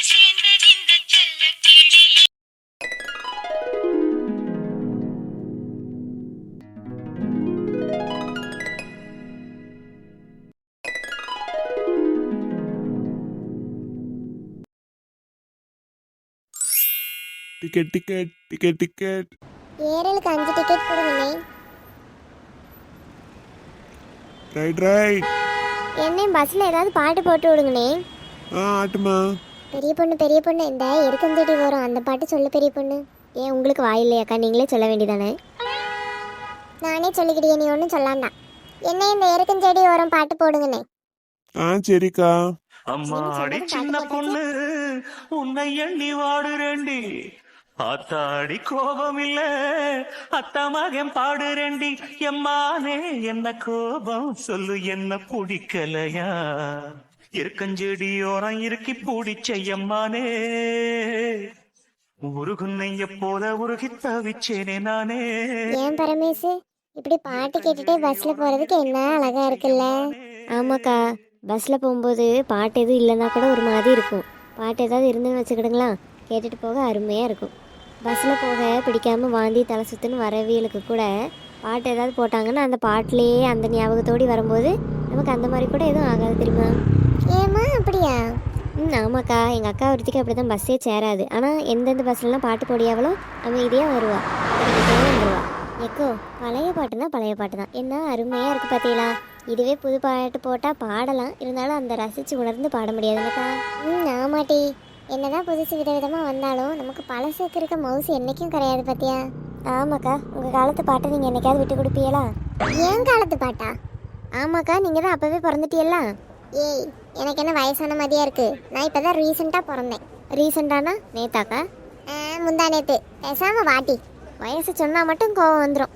Ticket ticket ticket ticket ஏரலுக்கு 5 ticket கொடுங்கண்ணே. Right right. என்ன பஸ்ஸில் ஏதாவது பாட்டு போட்டு விடுங்கண்ணே. ஆட்டுமா. பெரிய பொண்ணு இந்த எருக்கஞ்செடி வரும் அந்த பாட்டு சொல்ல பெரிய பொண்ணு. ஏன் உங்களுக்கு வாய் இல்லையாக்கா, நீங்களே சொல்ல வேண்டியதானே? நானே சொல்லிக்கிட்டே, நீ ஒன்றும் சொல்லாண்டா. என்ன இந்த எருக்கஞ்செடி வரும் பாட்டு போடுங்கண்ணே. சரிக்கா. அம்மாடி சின்ன பொண்ணு உன்னை எண்ணி வாடுறேண்டி, ஆத்தாடி கோபம் இல்ல அத்தா மகன் பாடுறேண்டி. எம்மானே என்ன கோபம் சொல்லு, என்ன பிடிக்கலையா? இருக்கஞ்செடியோரம் இருக்கி பிடிச்ச எம்மானே, உருகுன்னைய போல உருகி தவிச்சேனே நானே. ஏன் பரமேசு இப்படி பாட்டு கேட்டுட்டே பஸ்ல போறதுக்கு என்ன அழகா இருக்குல்ல? ஆமாக்கா, பஸ்ஸில் போகும்போது பாட்டு எதுவும் இல்லைன்னா கூட ஒரு மாதிரி இருக்கும். பாட்டு ஏதாவது இருந்துன்னு வச்சுக்கிடுங்களா, கேட்டுட்டு போக அருமையாக இருக்கும். பஸ்ஸில் போக பிடிக்காமல் வாந்தி தலை சுற்றுன்னு வரவியலுக்கு கூட பாட்டு ஏதாவது போட்டாங்கன்னா அந்த பாட்டிலேயே அந்த ஞாபகத்தோடு வரும்போது நமக்கு அந்த மாதிரி கூட எதுவும் ஆகாது தெரியுமா? ஏமா அப்படியா? ஆமாக்கா, எங்கள் அக்கா ஒருத்திக்கு அப்படி தான் பஸ்ஸே சேராது. ஆனால் எந்தெந்த பஸ்லலாம் பாட்டு போடியாவளோ அமைதியாக வருவாள், வந்துடுவா. எக்கோ பழைய பாட்டுனா பழைய பாட்டு தான், என்ன அருமையாக இருக்குது பார்த்தீங்களா? இதுவே புது பாட்டு போட்டால் பாடலாம், இருந்தாலும் அந்த ரசித்து உணர்ந்து பாட முடியாதுல்லக்கா. ஆமாட்டி, என்னதான் புதுசு விதவிதமாக வந்தாலும் நமக்கு பழசுக்கு இருக்க மவுசு என்றைக்கும் கிடையாது பார்த்தியா? ஆமாக்கா, உங்கள் காலத்து பாட்டை நீங்கள் என்னைக்காவது விட்டு கொடுப்பீங்களா? ஏன் காலத்து பாட்டா? ஆமாக்கா, நீங்கள் தான் அப்போவே பிறந்துட்டீங்களா? ஏய், எனக்கு என்ன வயசான மாதிரியா இருக்குது? நான் இப்போ தான் ரீசெண்டாக பிறந்தேன். ரீசெண்டானா நேத்தாக்கா? முந்தா நேத்து. பேசாமல் வாட்டி, வயசு சொன்னால் மட்டும் கோவம் வந்துடும்.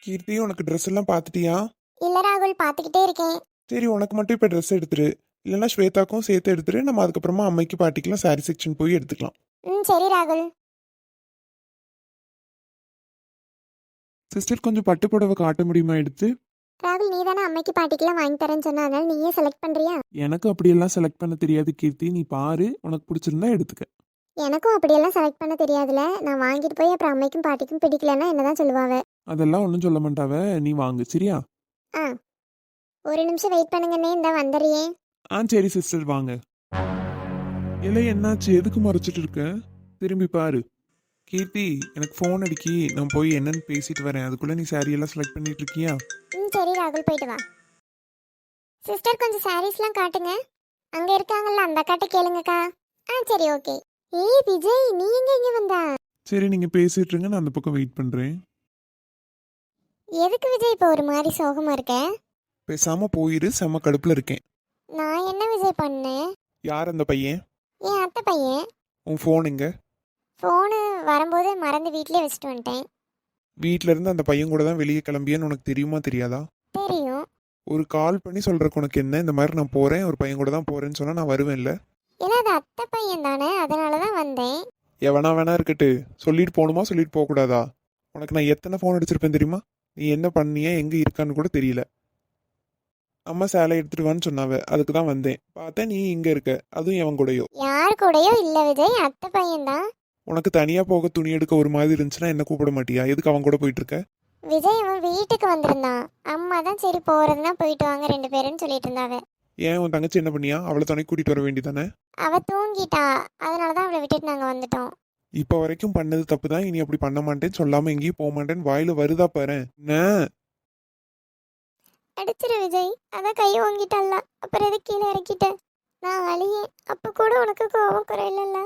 கீர்த்தி, உனக்கு ட்ரெஸ் எல்லாம் பார்த்துட்டியா? இல்லை ராகுல், பார்த்துக்கிட்டே இருக்கேன். சரி, உனக்கு மட்டும் இப்போ ட்ரெஸ் எடுத்துரு, இல்லைன்னா ஸ்வேதாக்கும் சேர்த்து எடுத்துரு. நம்ம அதுக்கப்புறமா அம்மைக்கு பாட்டிக்கலாம் சாரி செக்ஷன் போய் எடுத்துக்கலாம். சரி ராகுல். சிஸ்டர், கொஞ்சம் பட்டு புடவை காட்ட முடியுமா எடுத்து? ராகுல், நீ தானே அம்மைக்கு பாட்டிக்கெல்லாம் வாங்கி தரேன்னு சொன்ன, அதனால நீயே செலக்ட் பண்ணுறியா? எனக்கு அப்படியெல்லாம் செலக்ட் பண்ண தெரியாது கீர்த்தி, நீ பாரு, உனக்கு பிடிச்சிருந்தா எடுத்துக்க. எனக்கும் அப்படியெல்லாம் செலக்ட் பண்ண தெரியாதுல. நான் வாங்கிட்டு போய் அப்புறம் அம்மைக்கும் பாட்டிக்கும் பிடிக்கலன்னா என்னதான் சொல்லுவாங்க? அதெல்லாம் ஒன்றும் சொல்ல மாட்டாவ, நீ வாங்கு சரியா? ஒரு நிமிஷம் வெயிட் பண்ணுங்கண்ணே, இந்த வந்துடுறியே. சரி சிஸ்டர், வாங்க. இல்லை, என்னாச்சு? எதுக்கு மறைச்சிட்டு இருக்க? திரும்பி பாரு. கீர்த்தி, எனக்கு ஃபோன் அடிக்கி, நான் போய் என்னன்னு பேசிட்டு வரேன். அதுக்குள்ள நீ சாரி எல்லாம் செலக்ட் பண்ணிட்டு இருக்கியா? சரி ராகுல், போயிட்டு வா. சிஸ்டர், கொஞ்சம் சாரீஸ்லாம் காட்டுங்க. அங்க இருக்காங்கல்ல அந்த அக்காட்ட கேளுங்கக்கா. சரி ஓகே. ஏய் விஜய், நீ எங்க இங்க வந்தா? சரி, நீங்க பேசிட்டு இருங்க, நான் அந்த பக்கம் வெயிட் பண்றேன். எதுக்கு விஜய் இப்போ ஒரு மாதிரி சோகமா இருக்க? பேசாம போயிரு, செம்ம கடுப்புல இருக்கேன். நான் என்ன விஜய் பண்ணேன்? யார் அந்த பையன்? என் அத்தை பையன். உன் ஃபோன் எங்க? ஃபோனு வரும்போது மறந்து வீட்லயே வச்சுட்டு வந்துட்டேன். வீட்ல இருந்து அந்த பையன் கூட தான் வெளியே கிளம்பியான்னு உனக்கு தெரியுமா தெரியாதா? தெரியும். ஒரு கால் பண்ணி சொல்றக்கு உனக்கு என்ன? இந்த மாதிரி நான் போறேன், ஒரு பையன் கூட தான் போறேன்னு சொன்னா நான் வருவேன்ல. ஏன்னா அது அத்தை பையன் தானே, அதனால தான் வந்தேன். எவனா வேணா இருக்கட்டு, சொல்லிட்டு போகணுமா சொல்லிட்டு போகக்கூடாதா? உனக்கு நான் எத்தனை ஃபோன் அடிச்சிருப்பேன் தெரியுமா? நீ என்ன பண்ணிய, எங்க இருக்கான்னு கூட தெரியல. அம்மா சேலை எடுத்துட்டு வான்னு சொன்னாவ, அதுக்கு தான் வந்தேன். பார்த்தேன் நீ இங்க இருக்க, அதுவும் எவன் கூடயோ. யார் கூடயோ இல்ல விஜய், அத்தை பையன் தான். உனக்கு தனியா போக துணி எடுக்க ஒரு மாதிரி இருந்துச்சுன்னா என்ன கூப்பிட மாட்டியா? எதுக்கு அவன் கூட போயிட்டு இருக்க? விஜய் அவன் வீட்டுக்கு வந்திருந்தான். அம்மா தான் சரி போறதுன்னா போயிட்டு வாங்க 2 பேருன்னு சொல்லிட்டு இருந்தாவ. ஏன், உன் தங்கச்சி என்ன பண்ணியா? அவளை துணை கூட்டிட்டு வர வேண்டியதானே? அவ தூங்கிட்டா, அதனாலதான் அவளை விட்டுட்டு நாங்க வந்துட்டோம். இப்போ வரைக்கும் பண்ணது தப்பு தான், இனி அப்படி பண்ண மாட்டேன்னு சொல்லாம எங்கேயும் போக மாட்டேன்னு வாயில வருதா பாரு. என்ன அடிச்சிரு விஜய், அதான் கை வாங்கிட்டல்ல, அப்புறம் எது கீழே இறக்கிட்ட? நான் வலியே, அப்ப கூட உனக்கு கோபம் குறையில.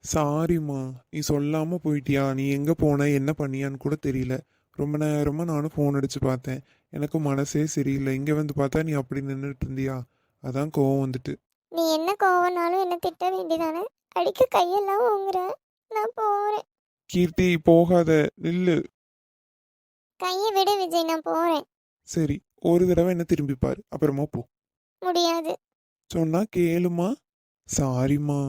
சாரிம்மா, நீ சொல்லாம போயிட்டியா? நீ எங்க போன, என்ன பண்ணியான்னு கூட தெரியல. ரொம்ப நேரமா நானும் ஃபோன் அடிச்சு பார்த்தேன், எனக்கு மனசே சரியில்லை. இங்க வந்து பார்த்தா நீ அப்படி நின்றுட்டு இருந்தியா, அதான் கோவம் வந்துட்டு. நீ என்ன கோவம்னாலும் என்ன திட்ட வேண்டியதானே? அடிக்க கையெல்லாம் ஓங்குற. நான் போறேன். கீர்த்தி, போகாத, நில்லு. கையை விடு விஜய், நான் போறேன். சரி, ஒரு தடவை என்ன திரும்பி பாரு, அப்புறமா போ. முடியாது. சொன்னா கேளுமா. சாரிம்மா.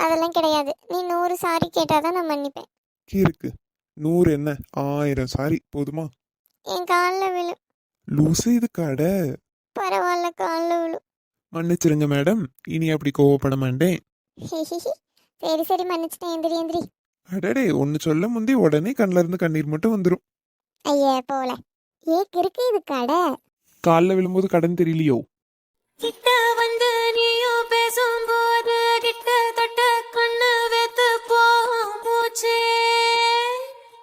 அதெல்லாம் கிடையாது. நீ 100 சாரி கேட்டாதான் நான் மன்னிப்பேன். இருக்கு 100 என்ன 1000 சாரி போதுமா? என் காலில் விழு. லூசு, இது கடை. பரவாயில்ல, காலில் விழு. மன்னிச்சிருங்க மேடம், இனி அப்படி கோவப்பட மாட்டேன். சரி சரி மன்னிச்சிட்டேன். எந்திரி எந்திரி. அடடே, ஒன்னு சொல்ல முந்தி உடனே கண்ணுல இருந்து கண்ணீர் மட்டும் வந்துடும். ஐயா போல. இருக்கு இது கடை. காலில் விழும்போது கடன் தெரியலையோ? கிட்ட வந்து நீயோ பேசும்போது கிட்ட தொட்ட கண்ணு வெத்து போச்சே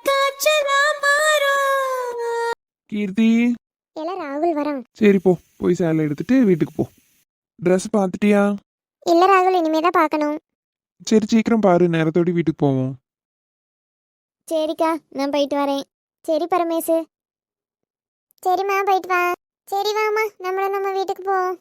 காய்ச்சலா மாறும். கீர்த்தி, எல்லாம் ராகுல் வரான். சரி போ, போய் சேலை எடுத்துட்டு வீட்டுக்கு போ. ட்ரெஸ் பார்த்துட்டியா? இல்ல ராகுல், இனிமே தான் பார்க்கணும். சரி சீக்கிரம் பாரு, நேரத்தோட வீட்டுக்கு போவோம். சரிக்கா, நான் போயிட்டு வரேன். சரி பரமேசு. சரிம்மா, போயிட்டு வா. சரி வாம்மா, நம்மளும் நம்ம வீட்டுக்கு போவோம்.